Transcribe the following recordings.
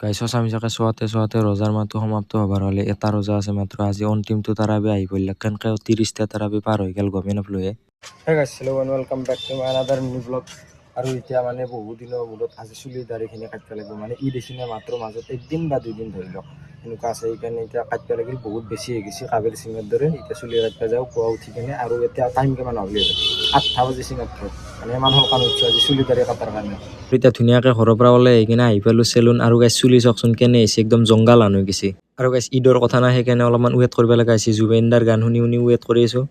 গাইছৰ চামিচাকে চোৱাতে ৰজাৰ মাহটো সমাপ্ত হবাৰ হলে এটা ৰজা আছে মাত্ৰ আজি অন্তিমটো তাৰাবি আহি পৰিলে কেনেকে 30টা তাৰাবি পাৰ হৈ গেল গমেই নাপালোৱে। Hey guys hello' and welcome back to my another new blog. আৰু এতিয়া মানে বহুত দিনৰ মূৰত আজি চুলি দাড়িখিনি কাটিব লাগিব মানে ই দেখিনে মাত্ৰ মাজত একদিন বা দুদিন ধৰি লওক এনেকুৱা আছে সেইকাৰণে এতিয়া কাটিব লাগিল বহুত বেছি হৈ গৈছে কাবেৰী সিঙৰ দৰে। এতিয়া চুলি কাটিব যাওঁ পুৱা উঠি কিনে আৰু এতিয়া টাইম কিমান হ'লে 8টা বাজিছে মাত্ৰ মানে ইমান সোনকালে উঠিছোঁ আজি চুলি দাড়ি কটাৰ কাৰণে। এতিয়া ধুনীয়াকে ঘৰৰ পৰা ওলাই আহি কিনে আহি পালো চেলুন আৰু গাইছ চুলি চাওকচোন কেনে আহিছে একদম জংগাল হৈ গৈছে। আৰু গাইছ ঈদৰ কথা নাই সেইকাৰণে অলপমান ৱেইট কৰিব লগা হৈছে জুবিন দাৰ গান শুনি শুনি ৱেইট কৰি আছো।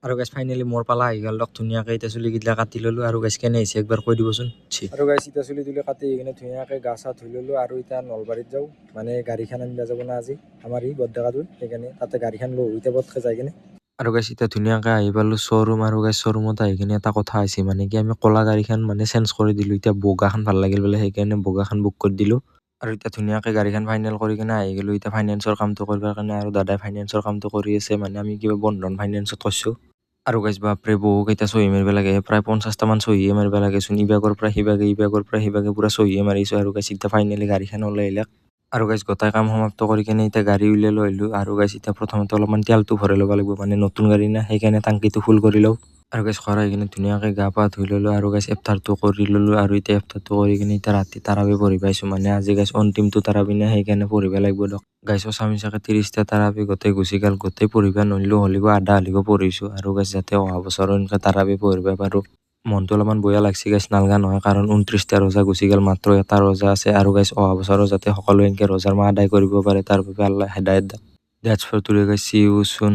আৰু গাইছ ফাইনেলি মোৰ পালা আহি গ'ল ধুনীয়াকে এতিয়া চুলি কেইটা কাটি ললো আৰু গাইছ কেনে আহিছে একবাৰ কৈ দিবচোন। আৰু গাইছ এতিয়া চুলি তুলি কাটি আহি কিনে ধুনীয়াকে গা চা ধুই ললো আৰু এতিয়া নলবাৰীত যাওঁ মানে গাড়ীখন আনিব যাব না আজি আমাৰ ই বৰডেকাটোৰ সেইকাৰণে তাতে গাড়ীখন লৈ এতিয়া পটকে যাই কিনে। আৰু গাইছ এতিয়া ধুনীয়াকে আহি পালো শ্ব'ৰুম আৰু গাইছ শ্ব'ৰুমত আহি কিনে এটা কথা হৈছে মানে কি আমি কলা গাড়ীখন মানে চেঞ্জ কৰি দিলো এতিয়া বগাখন ভাল লাগিল বোলে সেইকাৰণে বগাখন বুক কৰি দিলো। আৰু এতিয়া ধুনীয়াকে গাড়ীখন ফাইনেল কৰি কিনে আহি গলো এতিয়া ফাইনেন্সৰ কামটো কৰিবৰ কাৰণে আৰু দাদাই ফাইনেন্সৰ কামটো কৰি আছে মানে আমি কিবা বন্ধন ফাইনেন্সত কৰিছো। আৰু গাইছ বাপৰে বহুকেইটা চহী মাৰিব লাগে প্ৰায় 50টা মান চহীয়ে মাৰিব লাগেচোন ইবাগৰ পৰা সিবাগে পুৰা চহীয়ে মাৰিছো আৰু গাইছ এতিয়া ফাইনেলি গাড়ীখন ওলাই আহিলে। আৰু গাইছ গোটাই কাম সমাপ্ত কৰি কিনে এতিয়া গাড়ী উলিয়াই লৈ আহিলো আৰু গাইছ এতিয়া প্ৰথমতে অলপমান তেলটো ভৰাই ল'ব লাগিব মানে নতুন গাড়ী না সেইকাৰণে টাংকিটো ফুল কৰি লওঁ। আৰু গাইছ ঘৰ আহি কিনে ধুনীয়াকে গা পা ধুই ললো আৰু গাইছ ইফতাৰটো কৰি ললো আৰু এতিয়া ইফতাৰটো কৰি কিনে এতিয়া ৰাতি তাৰাবি পঢ়ি পাইছো মানে আজি গাইছ অন্তিমটো তাৰাবি না সেইকাৰণে পঢ়িব লাগিব দিয়ক। গাইছৰ চামিচাকে 30টা তাৰাবি গোটেই গুচি গ'ল গোটেই পঢ়িব নোৱাৰিলো হলিব আধা হলিব পঢ়িছো আৰু গাইছ যাতে অহা বছৰো এনেকে তাৰাবি পঢ়িব পাৰো। মনটো অলপমান বেয়া লাগছে গাইছ নালগা নহয় কাৰণ 29টা ৰোজা গুচি গ'ল মাত্ৰ এটা ৰোজা আছে আৰু গাইছ অহা বছৰো যাতে সকলোৱে এনেকে ৰোজাৰ মাহ আদায় কৰিব পাৰে তাৰ বাবে আল্লাহ হেদায়েত দিয়ক। দ্যাটছ ফৰ টুডে গাইছ, সি ইউ সুন।